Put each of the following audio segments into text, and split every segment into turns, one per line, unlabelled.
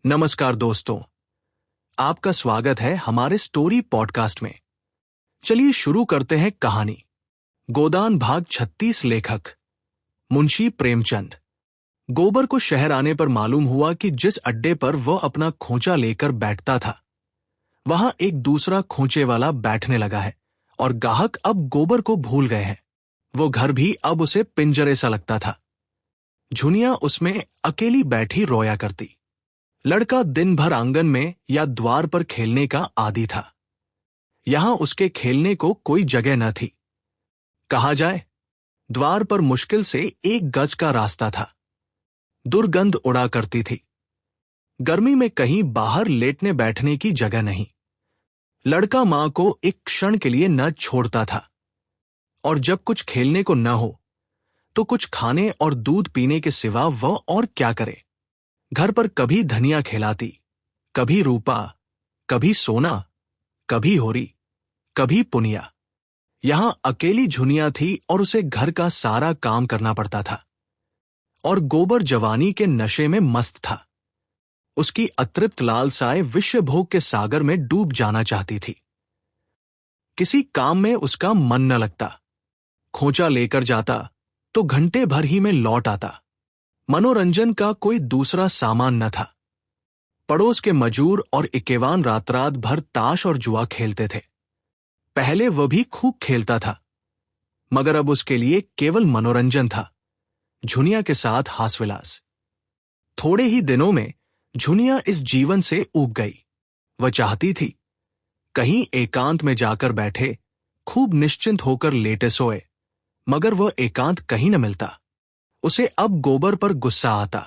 नमस्कार दोस्तों, आपका स्वागत है हमारे स्टोरी पॉडकास्ट में। चलिए शुरू करते हैं कहानी। गोदान भाग 36। लेखक मुंशी प्रेमचंद। गोबर को शहर आने पर मालूम हुआ कि जिस अड्डे पर वह अपना खोंचा लेकर बैठता था, वहां एक दूसरा खोंचे वाला बैठने लगा है और ग्राहक अब गोबर को भूल गए हैं। वो घर भी अब उसे पिंजरे सा लगता था। झुनिया उसमें अकेली बैठी रोया करती। लड़का दिन भर आंगन में या द्वार पर खेलने का आदी था। यहां उसके खेलने को कोई जगह न थी। कहा जाए, द्वार पर मुश्किल से 1 गज का रास्ता था। दुर्गंध उड़ा करती थी। गर्मी में कहीं बाहर लेटने बैठने की जगह नहीं। लड़का मां को एक क्षण के लिए न छोड़ता था, और जब कुछ खेलने को न हो तो कुछ खाने और दूध पीने के सिवा वह और क्या करे। घर पर कभी धनिया खिलाती, कभी रूपा, कभी सोना, कभी होरी, कभी पुनिया। यहां अकेली झुनिया थी और उसे घर का सारा काम करना पड़ता था। और गोबर जवानी के नशे में मस्त था। उसकी अतृप्त लालसाएं विश्व भोग के सागर में डूब जाना चाहती थी। किसी काम में उसका मन न लगता। खोंचा लेकर जाता तो घंटे भर ही में लौट आता। मनोरंजन का कोई दूसरा सामान न था। पड़ोस के मजूर और इकेवान रात रात भर ताश और जुआ खेलते थे। पहले वह भी खूब खेलता था, मगर अब उसके लिए केवल मनोरंजन था, झुनिया के साथ हासविलास। थोड़े ही दिनों में झुनिया इस जीवन से ऊब गई। वह चाहती थी कहीं एकांत में जाकर बैठे, खूब निश्चिंत होकर लेटे सोए, मगर वह एकांत कहीं न मिलता। उसे अब गोबर पर गुस्सा आता।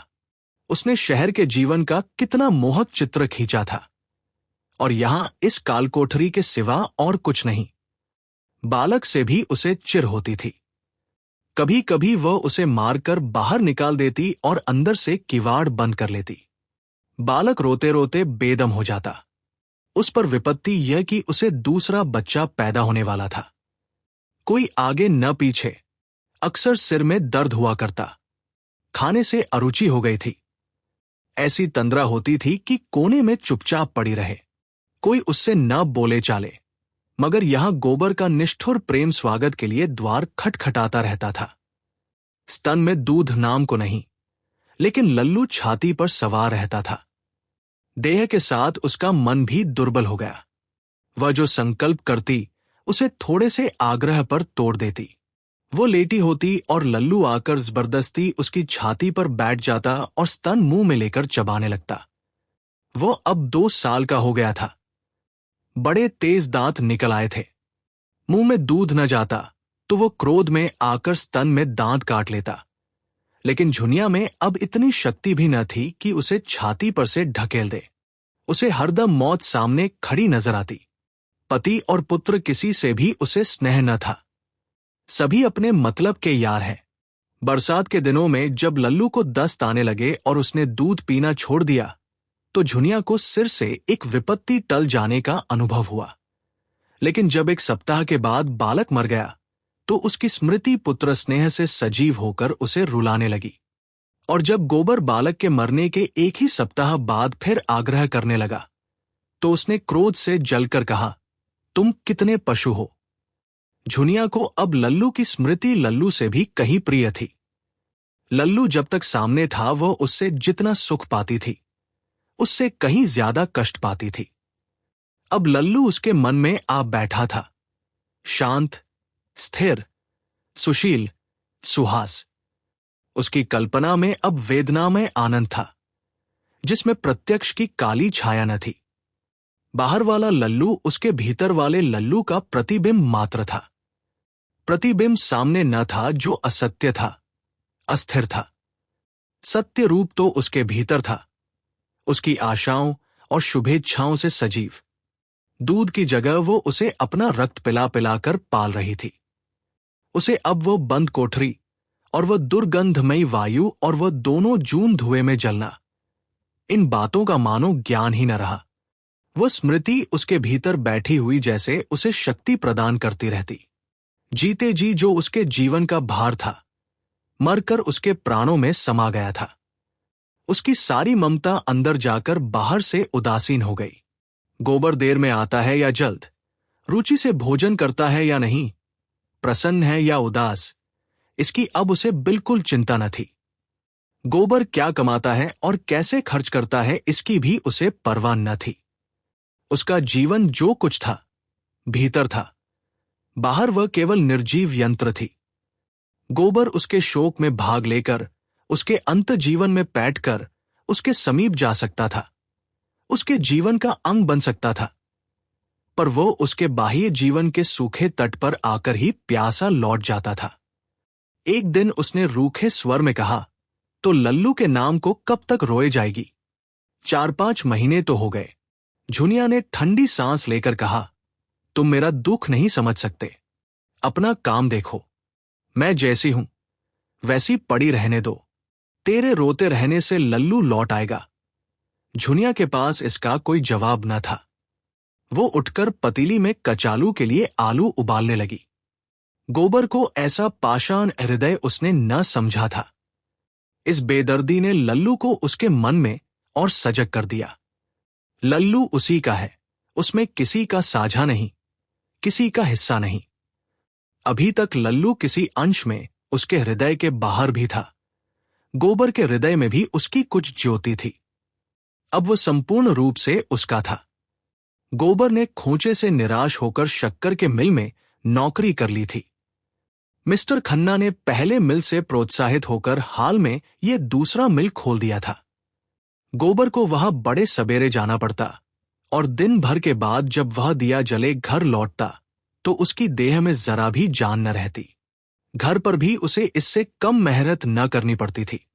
उसने शहर के जीवन का कितना मोहक चित्र खींचा था, और यहां इस कालकोठरी के सिवा और कुछ नहीं। बालक से भी उसे चिढ़ होती थी। कभी कभी वह उसे मारकर बाहर निकाल देती और अंदर से किवाड़ बंद कर लेती। बालक रोते रोते बेदम हो जाता। उस पर विपत्ति यह कि उसे दूसरा बच्चा पैदा होने वाला था। कोई आगे न पीछे, अक्सर सिर में दर्द हुआ करता। खाने से अरुचि हो गई थी। ऐसी तंद्रा होती थी कि कोने में चुपचाप पड़ी रहे, कोई उससे न बोले चाले। मगर यहां गोबर का निष्ठुर प्रेम स्वागत के लिए द्वार खटखटाता रहता था। स्तन में दूध नाम को नहीं, लेकिन लल्लू छाती पर सवार रहता था। देह के साथ उसका मन भी दुर्बल हो गया। वह जो संकल्प करती, उसे थोड़े से आग्रह पर तोड़ देती। वो लेटी होती और लल्लू आकर जबरदस्ती उसकी छाती पर बैठ जाता और स्तन मुंह में लेकर चबाने लगता। वो अब 2 साल का हो गया था। बड़े तेज दांत निकल आए थे। मुंह में दूध न जाता तो वो क्रोध में आकर स्तन में दांत काट लेता। लेकिन झुनिया में अब इतनी शक्ति भी न थी कि उसे छाती पर से ढकेल दे। उसे हरदम मौत सामने खड़ी नजर आती। पति और पुत्र किसी से भी उसे स्नेह न था। सभी अपने मतलब के यार हैं। बरसात के दिनों में जब लल्लू को दस्त आने लगे और उसने दूध पीना छोड़ दिया, तो झुनिया को सिर से एक विपत्ति टल जाने का अनुभव हुआ। लेकिन जब 1 सप्ताह के बाद बालक मर गया, तो उसकी स्मृति पुत्र स्नेह से सजीव होकर उसे रुलाने लगी। और जब गोबर बालक के मरने के 1 ही सप्ताह बाद फिर आग्रह करने लगा, तो उसने क्रोध से जलकर कहा, तुम कितने पशु हो। झुनिया को अब लल्लू की स्मृति लल्लू से भी कहीं प्रिय थी। लल्लू जब तक सामने था वह उससे जितना सुख पाती थी, उससे कहीं ज्यादा कष्ट पाती थी। अब लल्लू उसके मन में आ बैठा था, शांत, स्थिर, सुशील, सुहास। उसकी कल्पना में अब वेदना में आनंद था, जिसमें प्रत्यक्ष की काली छाया न थी। बाहर वाला लल्लू उसके भीतर वाले लल्लू का प्रतिबिंब मात्र था। प्रतिबिंब सामने न था जो असत्य था, अस्थिर था। सत्य रूप तो उसके भीतर था, उसकी आशाओं और शुभेच्छाओं से सजीव। दूध की जगह वो उसे अपना रक्त पिला पिलाकर पाल रही थी। उसे अब वो बंद कोठरी और वह दुर्गंधमयी वायु और वह दोनों जून धुएं में जलना, इन बातों का मानो ज्ञान ही न रहा। वह स्मृति उसके भीतर बैठी हुई जैसे उसे शक्ति प्रदान करती रहती। जीते जी जो उसके जीवन का भार था, मरकर उसके प्राणों में समा गया था। उसकी सारी ममता अंदर जाकर बाहर से उदासीन हो गई। गोबर देर में आता है या जल्द, रुचि से भोजन करता है या नहीं, प्रसन्न है या उदास, इसकी अब उसे बिल्कुल चिंता न थी। गोबर क्या कमाता है और कैसे खर्च करता है इसकी भी उसे परवाह न थी। उसका जीवन जो कुछ था, भीतर था, बाहर वह केवल निर्जीव यंत्र थी। गोबर उसके शोक में भाग लेकर, उसके अंत जीवन में बैठकर उसके समीप जा सकता था, उसके जीवन का अंग बन सकता था, पर वो उसके बाह्य जीवन के सूखे तट पर आकर ही प्यासा लौट जाता था। एक दिन उसने रूखे स्वर में कहा, तो लल्लू के नाम को कब तक रोए जाएगी? 4-5 महीने तो हो गए। झुनिया ने ठंडी सांस लेकर कहा, तुम मेरा दुख नहीं समझ सकते, अपना काम देखो। मैं जैसी हूं वैसी पड़ी रहने दो, तेरे रोते रहने से लल्लू लौट आएगा। झुनिया के पास इसका कोई जवाब न था। वो उठकर पतीली में कचालू के लिए आलू उबालने लगी। गोबर को ऐसा पाषाण हृदय उसने न समझा था। इस बेदर्दी ने लल्लू को उसके मन में और सजग कर दिया। लल्लू उसी का है, उसमें किसी का साझा नहीं, किसी का हिस्सा नहीं। अभी तक लल्लू किसी अंश में उसके हृदय के बाहर भी था। गोबर के हृदय में भी उसकी कुछ ज्योति थी। अब वो संपूर्ण रूप से उसका था। गोबर ने खोचे से निराश होकर शक्कर के मिल में नौकरी कर ली थी। मिस्टर खन्ना ने पहले मिल से प्रोत्साहित होकर हाल में ये दूसरा मिल खोल दिया था। गोबर को वहां बड़े सबेरे जाना पड़ता और दिन भर के बाद जब वह दिया जले घर लौटता तो उसकी देह में जरा भी जान न रहती। घर पर भी उसे इससे कम मेहनत न करनी पड़ती थी,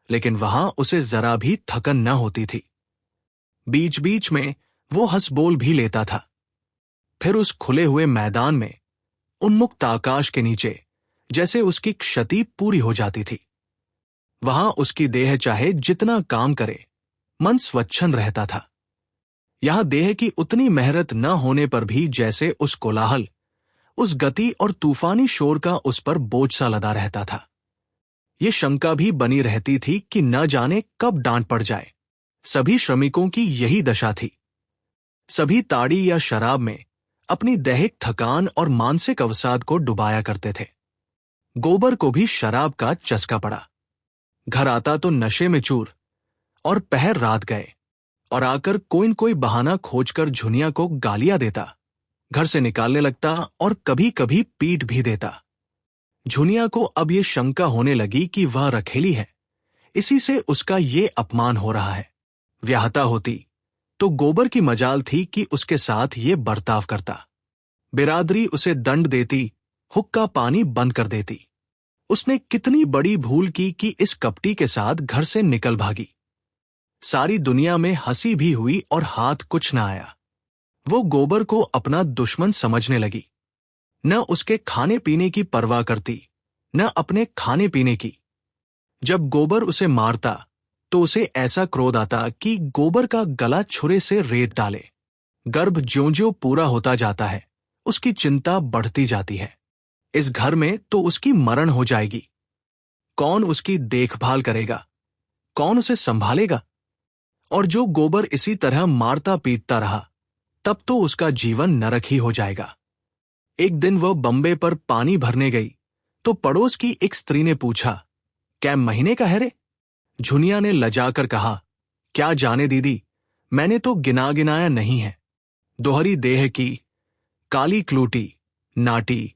लेकिन वहां उसे जरा भी थकन न होती थी। बीच बीच में वो हंस बोल भी लेता था। फिर उस खुले हुए मैदान में, उन्मुक्त आकाश के नीचे, जैसे उसकी क्षति पूरी हो जाती थी। वहां उसकी देह चाहे जितना काम करे, मन स्वच्छंद रहता था। यहां देह की उतनी मेहनत न होने पर भी जैसे उस कोलाहल, उस गति और तूफानी शोर का उस पर बोझ सा लदा रहता था। ये शंका भी बनी रहती थी कि न जाने कब डांट पड़ जाए। सभी श्रमिकों की यही दशा थी। सभी ताड़ी या शराब में अपनी दैहिक थकान और मानसिक अवसाद को डुबाया करते थे। गोबर को भी शराब का चस्का पड़ा। घर आता तो नशे में चूर, और पहर रात गए, और आकर कोई न कोई बहाना खोजकर झुनिया को गालियां देता, घर से निकालने लगता और कभी कभी पीट भी देता। झुनिया को अब ये शंका होने लगी कि वह रखेली है, इसी से उसका ये अपमान हो रहा है। व्याहता होती तो गोबर की मजाल थी कि उसके साथ ये बर्ताव करता। बिरादरी उसे दंड देती, हुक्का पानी बंद कर देती। उसने कितनी बड़ी भूल की कि इस कपटी के साथ घर से निकल भागी। सारी दुनिया में हंसी भी हुई और हाथ कुछ न आया। वो गोबर को अपना दुश्मन समझने लगी। न उसके खाने पीने की परवाह करती, न अपने खाने पीने की। जब गोबर उसे मारता तो उसे ऐसा क्रोध आता कि गोबर का गला छुरे से रेत डाले। गर्भ ज्यों-ज्यों पूरा होता जाता है, उसकी चिंता बढ़ती जाती है। इस घर में तो उसकी मरण हो जाएगी। कौन उसकी देखभाल करेगा? कौन उसे संभालेगा? और जो गोबर इसी तरह मारता पीटता रहा, तब तो उसका जीवन नरक ही हो जाएगा। एक दिन वह बम्बे पर पानी भरने गई तो पड़ोस की एक स्त्री ने पूछा, क्या महीने का है रे? झुनिया ने लजाकर कहा, क्या जाने दीदी, मैंने तो गिना गिनाया नहीं है। दोहरी देह की, काली क्लूटी, नाटी,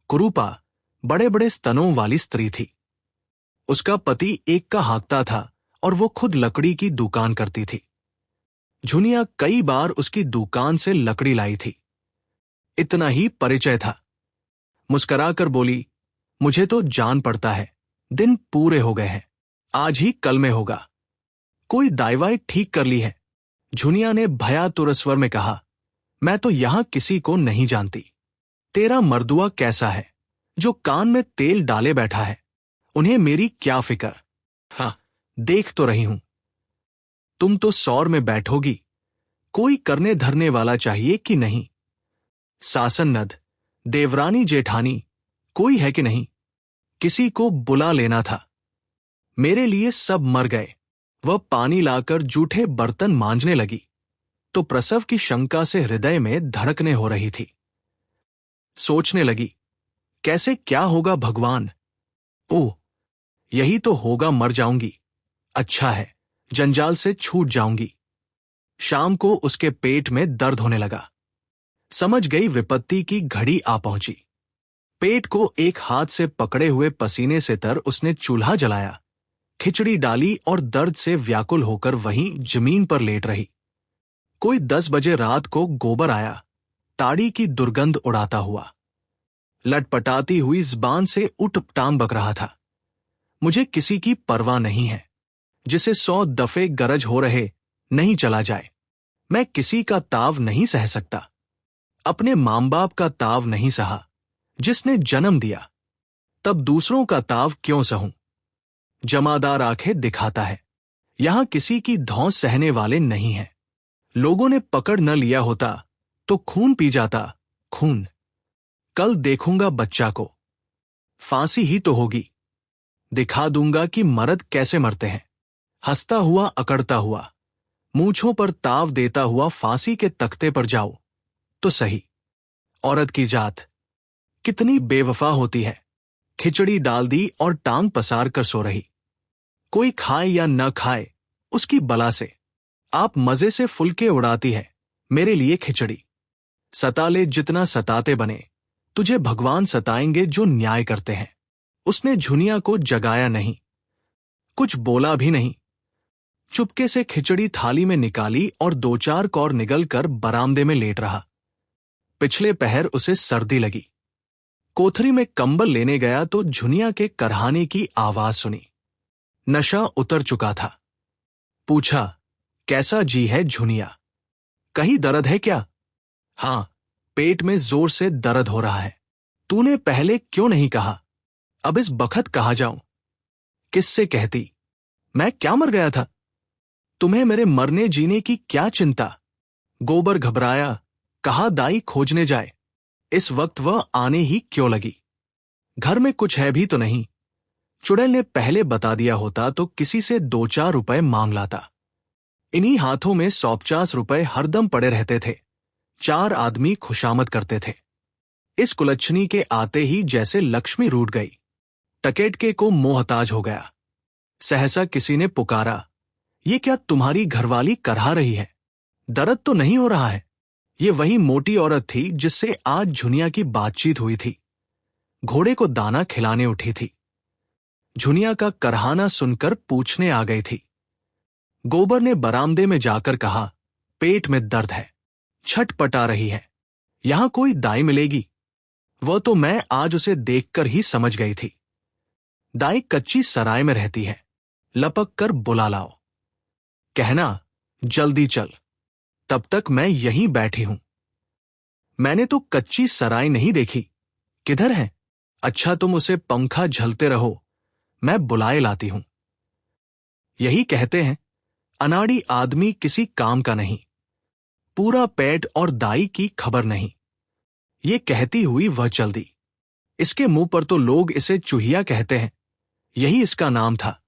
कुरूपा, बड़े बड़े स्तनों वाली स्त्री थी। उसका पति एक का हाँकता था और वो खुद लकड़ी की दुकान करती थी। झुनिया कई बार उसकी दुकान से लकड़ी लाई थी। इतना ही परिचय था। मुस्कुराकर बोली, मुझे तो जान पड़ता है, दिन पूरे हो गए हैं, आज ही कल में होगा। कोई दाईवाई ठीक कर ली है? झुनिया ने भयातुर स्वर में कहा, मैं तो यहां किसी को नहीं जानती। तेरा मर्दुआ कैसा है, जो कान में तेल डाले बैठा है? उन्हें मेरी क्या फिक्र? हाँ, देख तो रही हूं। तुम तो सौर में बैठोगी। कोई करने धरने वाला चाहिए कि नहीं? सासन नद, देवरानी जेठानी कोई है कि नहीं? किसी को बुला लेना था। मेरे लिए सब मर गए, वह पानी लाकर जूठे बर्तन मांजने लगी तो प्रसव की शंका से हृदय में धड़कने हो रही थी। सोचने लगी, कैसे क्या होगा भगवान? ओह, यही तो होगा, मर जाऊंगी। अच्छा है, जंजाल से छूट जाऊंगी। शाम को उसके पेट में दर्द होने लगा। समझ गई विपत्ति की घड़ी आ पहुंची। पेट को एक हाथ से पकड़े हुए पसीने से तर उसने चूल्हा जलाया, खिचड़ी डाली और दर्द से व्याकुल होकर वहीं जमीन पर लेट रही। कोई 10 बजे रात को गोबर आया, ताड़ी की दुर्गंध उड़ाता हुआ। लटपटाती हुई ज़बान से उठ-पटांग बक रहा था। मुझे किसी की परवाह नहीं है, जिसे 100 दफे गरज हो रहे नहीं चला जाए। मैं किसी का ताव नहीं सह सकता, अपने मां बाप का ताव नहीं सहा, जिसने जन्म दिया, तब दूसरों का ताव क्यों सहूं? जमादार आंखें दिखाता है, यहां किसी की धौंस सहने वाले नहीं हैं। लोगों ने पकड़ न लिया होता तो खून पी जाता, खून। कल देखूंगा बच्चा को, फांसी ही तो होगी। दिखा दूंगा कि मर्द कैसे मरते हैं। हंसता हुआ, अकड़ता हुआ, मूंछों पर ताव देता हुआ फांसी के तख्ते पर जाओ तो सही। औरत की जात कितनी बेवफा होती है। खिचड़ी डाल दी और टांग पसार कर सो रही। कोई खाए या न खाए, उसकी बला से। आप मजे से फुलके उड़ाती है, मेरे लिए खिचड़ी। सता ले जितना सताते बने, तुझे भगवान सताएंगे जो न्याय करते हैं। उसने झुनिया को जगाया नहीं, कुछ बोला भी नहीं। चुपके से खिचड़ी थाली में निकाली और 2-4 कौर निगल कर बरामदे में लेट रहा। पिछले पहर उसे सर्दी लगी। कोठरी में कंबल लेने गया तो झुनिया के करहाने की आवाज सुनी। नशा उतर चुका था। पूछा, कैसा जी है झुनिया? कहीं दर्द है क्या? हां, पेट में जोर से दर्द हो रहा है। तूने पहले क्यों नहीं कहा? अब इस बखत कहाँ जाऊं? किससे कहती? मैं क्या मर गया था? तुम्हें मेरे मरने जीने की क्या चिंता? गोबर घबराया, कहा दाई खोजने जाए। इस वक्त वह आने ही क्यों लगी? घर में कुछ है भी तो नहीं। चुड़ैल ने पहले बता दिया होता तो किसी से 2-4 रुपए मांग लाता। इन्हीं हाथों में 150 रुपए हरदम पड़े रहते थे। 4 आदमी खुशामद करते थे। इस कुलच्छनी के आते ही जैसे लक्ष्मी रूठ गई। टकेटके को मोहताज हो गया। सहसा किसी ने पुकारा, ये क्या तुम्हारी घरवाली करहा रही है? दर्द तो नहीं हो रहा है? ये वही मोटी औरत थी जिससे आज झुनिया की बातचीत हुई थी। घोड़े को दाना खिलाने उठी थी। झुनिया का करहाना सुनकर पूछने आ गई थी। गोबर ने बरामदे में जाकर कहा, पेट में दर्द है, छटपटा रही है, यहां कोई दाई मिलेगी? वह तो मैं आज उसे देखकर ही समझ गई थी। दाई कच्ची सराय में रहती है, लपक कर बुला लाओ। कहना, जल्दी चल, तब तक मैं यहीं बैठी हूं। मैंने तो कच्ची सराय नहीं देखी, किधर है? अच्छा तुम उसे पंखा झलते रहो, मैं बुलाए लाती हूं। यही कहते हैं, अनाड़ी आदमी किसी काम का नहीं। पूरा पेट और दाई की खबर नहीं। ये कहती हुई वह चल दी। इसके मुंह पर तो लोग इसे चूहिया कहते हैं, यही इसका नाम था।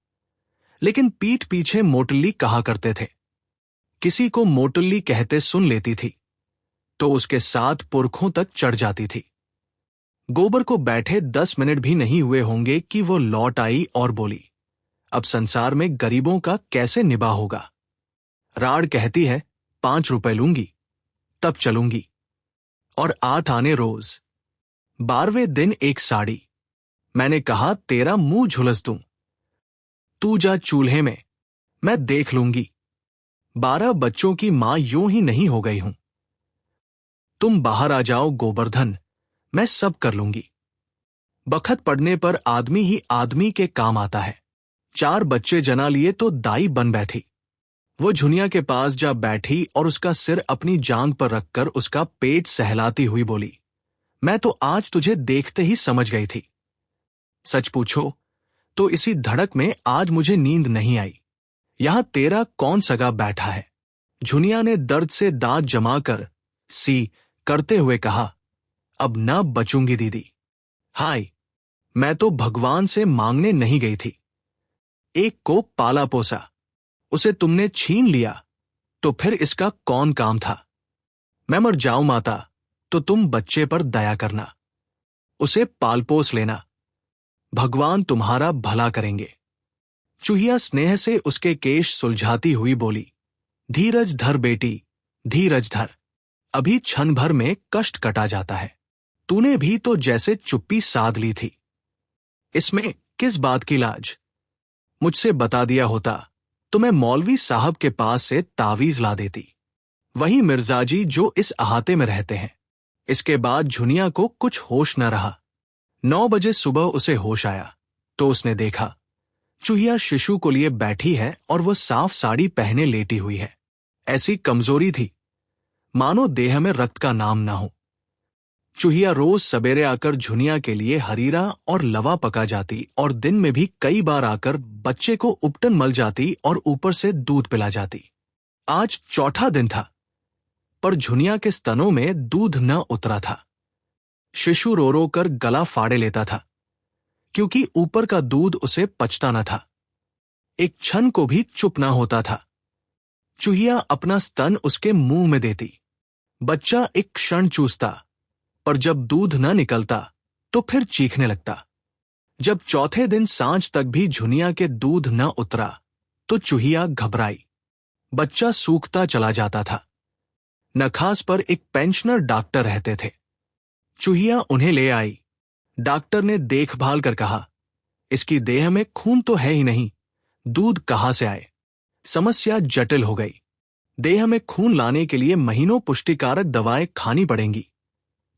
लेकिन पीठ पीछे मोटल्ली कहा करते थे। किसी को मोटल्ली कहते सुन लेती थी तो उसके साथ पुरखों तक चढ़ जाती थी। गोबर को बैठे 10 मिनट भी नहीं हुए होंगे कि वो लौट आई और बोली, अब संसार में गरीबों का कैसे निभा होगा? राड़ कहती है 5 रुपए लूंगी, तब चलूंगी। और 8 आने रोज। 12वें दिन एक साड़ी। मैंने कहा, तेरा मुंह झुलस दूं। तू जा चूल्हे में, मैं देख लूंगी। 12 बच्चों की मां यूं ही नहीं हो गई हूं। तुम बाहर आ जाओ गोवर्धन, मैं सब कर लूंगी। बखत पड़ने पर आदमी ही आदमी के काम आता है। 4 बच्चे जना लिए तो दाई बन बैठी। वो झुनिया के पास जा बैठी और उसका सिर अपनी जांग पर रखकर उसका पेट सहलाती हुई बोली, मैं तो आज तुझे देखते ही समझ गई थी। सच पूछो तो इसी धड़क में आज मुझे नींद नहीं आई। यहां तेरा कौन सगा बैठा है? झुनिया ने दर्द से दांत जमाकर सी करते हुए कहा, अब न बचूंगी दीदी। हाय, मैं तो भगवान से मांगने नहीं गई थी। एक को पाला पोसा, उसे तुमने छीन लिया तो फिर इसका कौन काम था? मैं मर जाऊं माता, तो तुम बच्चे पर दया करना, उसे पाल पोस लेना, भगवान तुम्हारा भला करेंगे। चूहिया स्नेह से उसके केश सुलझाती हुई बोली, धीरज धर बेटी, धीरज धर, अभी क्षण भर में कष्ट कटा जाता है। तूने भी तो जैसे चुप्पी साध ली थी, इसमें किस बात की लाज? मुझसे बता दिया होता तो मैं मौलवी साहब के पास से तावीज ला देती, वही मिर्जाजी जो इस अहाते में रहते हैं। इसके बाद झुनिया को कुछ होश न रहा। 9 बजे सुबह उसे होश आया तो उसने देखा चूहिया शिशु को लिए बैठी है और वह साफ साड़ी पहने लेटी हुई है। ऐसी कमजोरी थी मानो देह में रक्त का नाम ना हो। चूहिया रोज सवेरे आकर झुनिया के लिए हरीरा और लवा पका जाती और दिन में भी कई बार आकर बच्चे को उपटन मल जाती और ऊपर से दूध पिला जाती। आज चौथा दिन था पर झुनिया के स्तनों में दूध न उतरा था। शिशु रो रो कर गला फाड़े लेता था क्योंकि ऊपर का दूध उसे पचता न था। एक क्षण को भी चुप न होता था। चूहिया अपना स्तन उसके मुंह में देती, बच्चा एक क्षण चूसता, पर जब दूध न निकलता तो फिर चीखने लगता। जब चौथे दिन सांझ तक भी झुनिया के दूध न उतरा तो चूहिया घबराई। बच्चा सूखता चला जाता था। नखास पर एक पेंशनर डॉक्टर रहते थे। चूहिया उन्हें ले आई। डॉक्टर ने देखभाल कर कहा, इसकी देह में खून तो है ही नहीं, दूध कहां से आए? समस्या जटिल हो गई। देह में खून लाने के लिए महीनों पुष्टिकारक दवाएं खानी पड़ेंगी,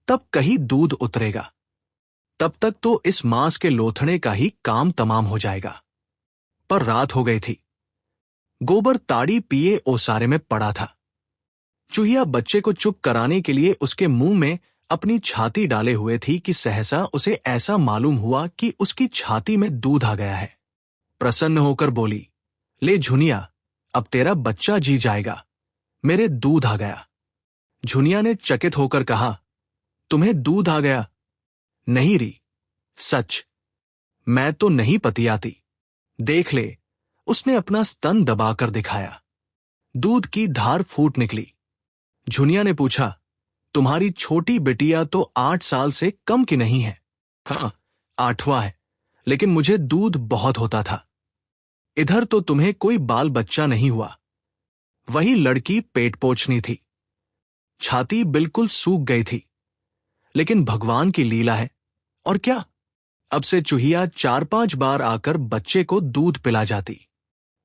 तब कहीं दूध उतरेगा। तब तक तो इस मांस के लोथड़े का ही काम तमाम हो जाएगा। पर रात हो गई थी। गोबर ताड़ी पिए ओसारे में पड़ा था। चूहिया बच्चे को चुप कराने के लिए उसके मुंह में अपनी छाती डाले हुए थी कि सहसा उसे ऐसा मालूम हुआ कि उसकी छाती में दूध आ गया है। प्रसन्न होकर बोली, ले झुनिया, अब तेरा बच्चा जी जाएगा, मेरे दूध आ गया। झुनिया ने चकित होकर कहा, तुम्हें दूध आ गया? नहीं री, सच, मैं तो नहीं पतियाती। देख ले, उसने अपना स्तन दबाकर दिखाया। दूध की धार फूट निकली। झुनिया ने पूछा, तुम्हारी छोटी बिटिया तो 8 साल से कम की नहीं है? हाँ, 8वां है, लेकिन मुझे दूध बहुत होता था। इधर तो तुम्हें कोई बाल बच्चा नहीं हुआ। वही लड़की पेट पोछनी थी। छाती बिल्कुल सूख गई थी, लेकिन भगवान की लीला है। और क्या, अब से चूहिया 4-5 बार आकर बच्चे को दूध पिला जाती।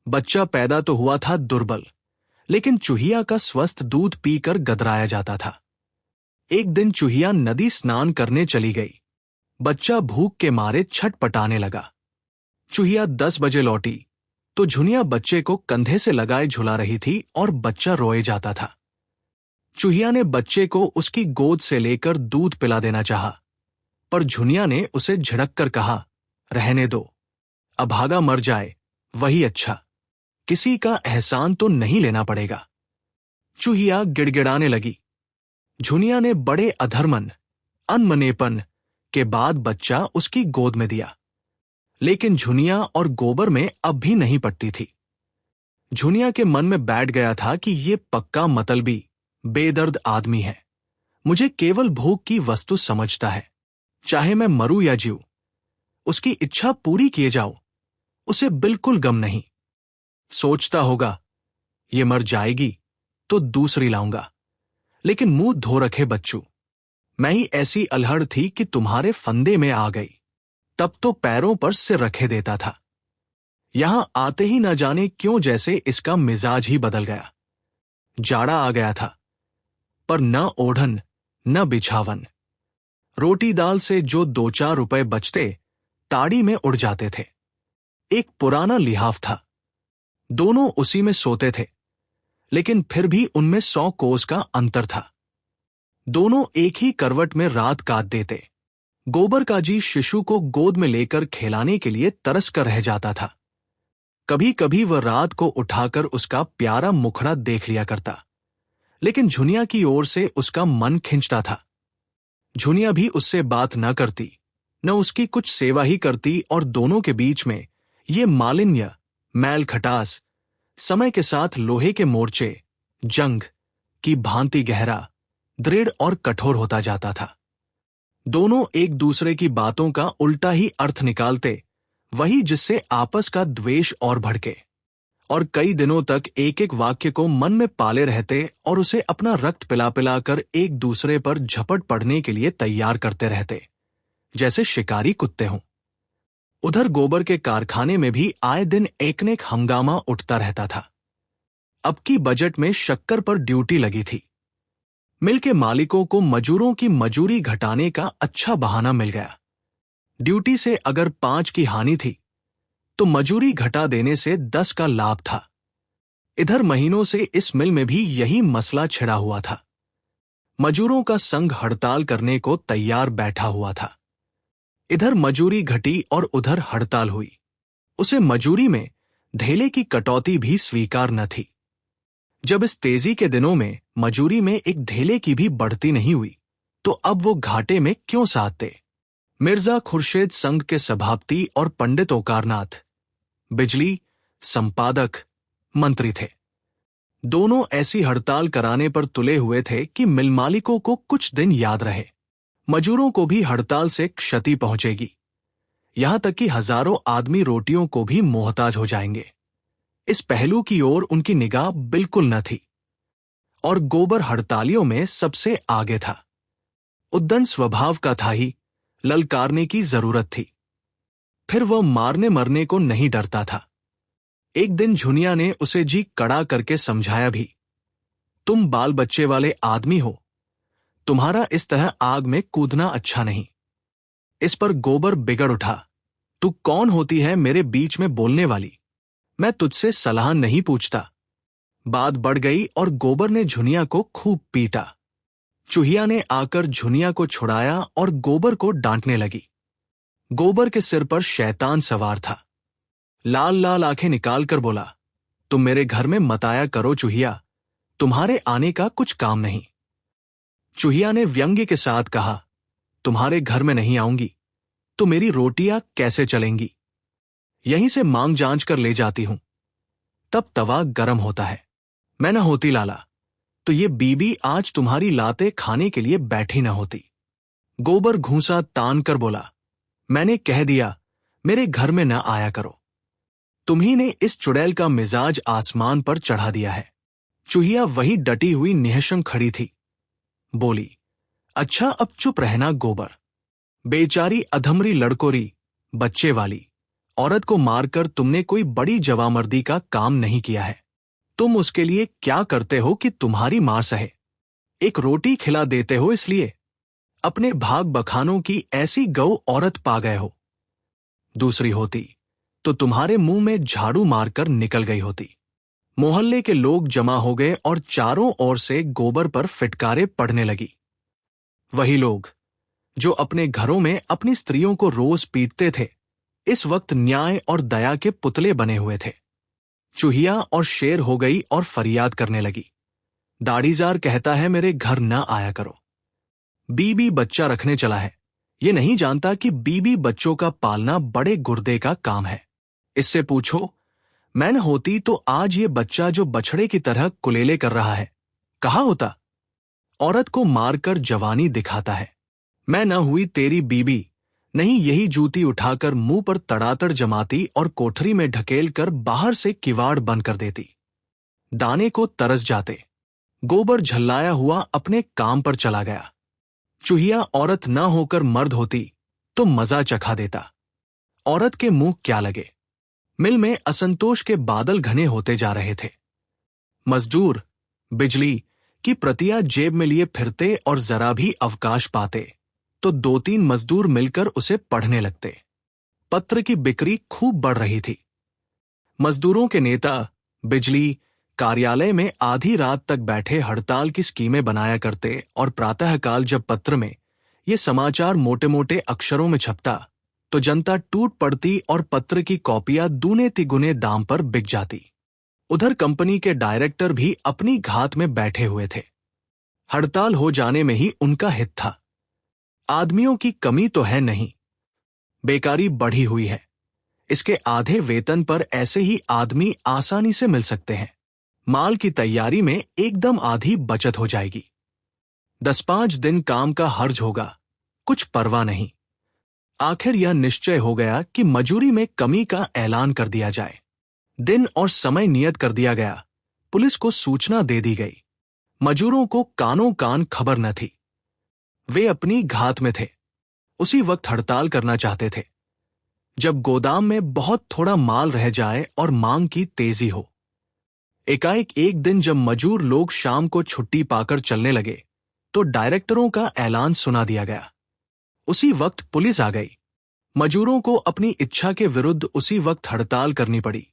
बच्चा पैदा तो हुआ था दुर्बल, लेकिन चूहिया का स्वस्थ दूध पीकर गदराया जाता था। एक दिन चूहिया नदी स्नान करने चली गई। बच्चा भूख के मारे छटपटाने लगा। चूहिया 10 बजे लौटी तो झुनिया बच्चे को कंधे से लगाए झुला रही थी और बच्चा रोए जाता था। चूहिया ने बच्चे को उसकी गोद से लेकर दूध पिला देना चाहा, पर झुनिया ने उसे झिड़क कर कहा, रहने दो, अभागा मर जाए वही अच्छा, किसी का एहसान तो नहीं लेना पड़ेगा। चूहिया गिड़गिड़ाने लगी। झुनिया ने बड़े अधर्मन, अनमनेपन के बाद बच्चा उसकी गोद में दिया, लेकिन झुनिया और गोबर में अब भी नहीं पटती थी। झुनिया के मन में बैठ गया था कि ये पक्का मतलबी, बेदर्द आदमी है, मुझे केवल भूख की वस्तु समझता है। चाहे मैं मरूं या जीऊं, उसकी इच्छा पूरी किए जाओ, उसे बिल्कुल गम नहीं। सोचता होगा, ये मर जाएगी तो दूसरी लाऊंगा, लेकिन मुंह धो रखे बच्चू, मैं ही ऐसी अलहड़ थी कि तुम्हारे फंदे में आ गई, तब तो पैरों पर सिर रखे देता था। यहां आते ही न जाने क्यों जैसे इसका मिजाज ही बदल गया। जाड़ा आ गया था, पर न ओढ़न न बिछावन। रोटी दाल से जो 2-4 रुपए बचते ताड़ी में उड़ जाते थे। एक पुराना लिहाफ था, दोनों उसी में सोते थे, लेकिन फिर भी उनमें 100 कोस का अंतर था। दोनों एक ही करवट में रात काट देते। गोबर का जी शिशु को गोद में लेकर खिलाने के लिए तरस कर रह जाता था। कभी कभी वह रात को उठाकर उसका प्यारा मुखड़ा देख लिया करता, लेकिन झुनिया की ओर से उसका मन खिंचता था। झुनिया भी उससे बात न करती, न उसकी कुछ सेवा ही करती, और दोनों के बीच में ये मालिन्य, मैल खटास, समय के साथ लोहे के मोर्चे जंग की भांति गहरा, दृढ़ और कठोर होता जाता था। दोनों एक दूसरे की बातों का उल्टा ही अर्थ निकालते, वही जिससे आपस का द्वेष और भड़के, और कई दिनों तक एक एक वाक्य को मन में पाले रहते और उसे अपना रक्त पिला पिला कर एक दूसरे पर झपट पड़ने के लिए तैयार करते रहते, जैसे शिकारी कुत्ते हों। उधर गोबर के कारखाने में भी आए दिन एक न एक हंगामा उठता रहता था। अब की बजट में शक्कर पर ड्यूटी लगी थी। मिल के मालिकों को मजूरों की मजूरी घटाने का अच्छा बहाना मिल गया। ड्यूटी से अगर 5 की हानि थी तो मजूरी घटा देने से 10 का लाभ था। इधर महीनों से इस मिल में भी यही मसला छिड़ा हुआ था। मजूरों का संघ हड़ताल करने को तैयार बैठा हुआ था। इधर मजूरी घटी और उधर हड़ताल हुई। उसे मजूरी में धेले की कटौती भी स्वीकार न थी। जब इस तेजी के दिनों में मजूरी में एक धेले की भी बढ़ती नहीं हुई, तो अब वो घाटे में क्यों साधते। मिर्जा खुर्शीद संघ के सभापति और पंडित ओकारनाथ बिजली संपादक मंत्री थे। दोनों ऐसी हड़ताल कराने पर तुले हुए थे कि मिल मालिकों को कुछ दिन याद रहे। मजूरों को भी हड़ताल से क्षति पहुंचेगी, यहां तक कि हजारों आदमी रोटियों को भी मोहताज हो जाएंगे। इस पहलू की ओर उनकी निगाह बिल्कुल न थी, और गोबर हड़तालियों में सबसे आगे था। उद्दंड स्वभाव का था ही, ललकारने की जरूरत थी। फिर वह मारने मरने को नहीं डरता था। एक दिन झुनिया ने उसे जी कड़ा करके समझाया भी, तुम बाल बच्चे वाले आदमी हो, तुम्हारा इस तरह आग में कूदना अच्छा नहीं। इस पर गोबर बिगड़ उठा, तू कौन होती है मेरे बीच में बोलने वाली, मैं तुझसे सलाह नहीं पूछता। बात बढ़ गई और गोबर ने झुनिया को खूब पीटा। चूहिया ने आकर झुनिया को छुड़ाया और गोबर को डांटने लगी। गोबर के सिर पर शैतान सवार था। लाल लाल आंखें निकालकर बोला, तुम मेरे घर में मत आया करो चूहिया, तुम्हारे आने का कुछ काम नहीं। चूहिया ने व्यंग्य के साथ कहा, तुम्हारे घर में नहीं आऊंगी तो मेरी रोटियां कैसे चलेंगी, यहीं से मांग जांच कर ले जाती हूं, तब तवा गरम होता है। मैं न होती लाला तो ये बीबी आज तुम्हारी लाते खाने के लिए बैठी न होती। गोबर घूंसा तान कर बोला, मैंने कह दिया मेरे घर में न आया करो, तुम्ही ने इस चुड़ैल का मिजाज आसमान पर चढ़ा दिया है। चूहिया वही डटी हुई निहशंक खड़ी थी। बोली, अच्छा अब चुप रहना गोबर, बेचारी अधमरी लड़कोरी बच्चे वाली औरत को मारकर तुमने कोई बड़ी जवामर्दी का काम नहीं किया है। तुम उसके लिए क्या करते हो कि तुम्हारी मार सहे? एक रोटी खिला देते हो इसलिए अपने भाग बखानों की ऐसी गौ औरत पा गए हो। दूसरी होती तो तुम्हारे मुंह में झाड़ू मारकर निकल गई होती। मोहल्ले के लोग जमा हो गए और चारों ओर से गोबर पर फिटकारे पड़ने लगी। वही लोग जो अपने घरों में अपनी स्त्रियों को रोज पीटते थे, इस वक्त न्याय और दया के पुतले बने हुए थे। चूहिया और शेर हो गई और फरियाद करने लगी, दाढ़ीजार कहता है मेरे घर न आया करो। बीबी बच्चा रखने चला है, ये नहीं जानता कि बीबी बच्चों का पालना बड़े गुर्दे का काम है। इससे पूछो, मैं न होती तो आज ये बच्चा जो बछड़े की तरह कुलेले कर रहा है, कहाँ होता? औरत को मारकर जवानी दिखाता है। मैं न हुई तेरी बीबी, नहीं यही जूती उठाकर मुंह पर तड़ातड़ जमाती और कोठरी में ढकेल कर बाहर से किवाड़ बंद कर देती। दाने को तरस जाते। गोबर झल्लाया हुआ अपने काम पर चला गया। चूहिया औरत न होकर मर्द होती तो मजा चखा देता। औरत के मुंह क्या लगे। मिल में असंतोष के बादल घने होते जा रहे थे। मजदूर बिजली की प्रतियां जेब में लिए फिरते और जरा भी अवकाश पाते तो 2-3 मजदूर मिलकर उसे पढ़ने लगते। पत्र की बिक्री खूब बढ़ रही थी। मजदूरों के नेता बिजली कार्यालय में आधी रात तक बैठे हड़ताल की स्कीमें बनाया करते और प्रातःकाल जब पत्र में ये समाचार मोटे मोटे अक्षरों में छपता तो जनता टूट पड़ती और पत्र की कॉपियां दूने तिगुने दाम पर बिक जाती। उधर कंपनी के डायरेक्टर भी अपनी घात में बैठे हुए थे। हड़ताल हो जाने में ही उनका हित था। आदमियों की कमी तो है नहीं, बेकारी बढ़ी हुई है, इसके आधे वेतन पर ऐसे ही आदमी आसानी से मिल सकते हैं। माल की तैयारी में एकदम आधी बचत हो जाएगी। 10-5 दिन काम का हर्ज होगा, कुछ परवाह नहीं। आखिर यह निश्चय हो गया कि मजूरी में कमी का ऐलान कर दिया जाए। दिन और समय नियत कर दिया गया। पुलिस को सूचना दे दी गई। मजूरों को कानों कान खबर न थी। वे अपनी घात में थे। उसी वक्त हड़ताल करना चाहते थे जब गोदाम में बहुत थोड़ा माल रह जाए और मांग की तेजी हो। एकाएक एक दिन जब मजूर लोग शाम को छुट्टी पाकर चलने लगे तो डायरेक्टरों का ऐलान सुना दिया गया। उसी वक्त पुलिस आ गई। मजूरों को अपनी इच्छा के विरुद्ध उसी वक्त हड़ताल करनी पड़ी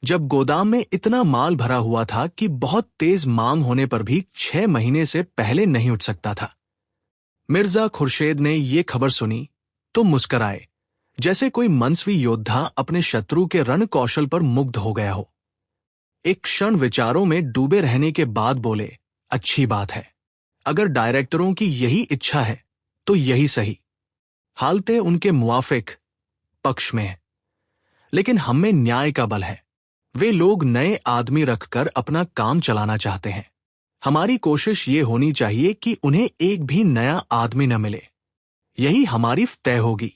जब गोदाम में इतना माल भरा हुआ था कि बहुत तेज मांग होने पर भी 6 महीने से पहले नहीं उठ सकता था। मिर्जा खुर्शेद ने ये खबर सुनी तो मुस्कराए, जैसे कोई मनस्वी योद्धा अपने शत्रु के रण कौशल पर मुग्ध हो गया हो। एक क्षण विचारों में डूबे रहने के बाद बोले, अच्छी बात है। अगर डायरेक्टरों की यही इच्छा है तो यही सही। हालतें उनके मुआफिक पक्ष में है, लेकिन हमें न्याय का बल है। वे लोग नए आदमी रखकर अपना काम चलाना चाहते हैं। हमारी कोशिश ये होनी चाहिए कि उन्हें एक भी नया आदमी न मिले। यही हमारी तय होगी।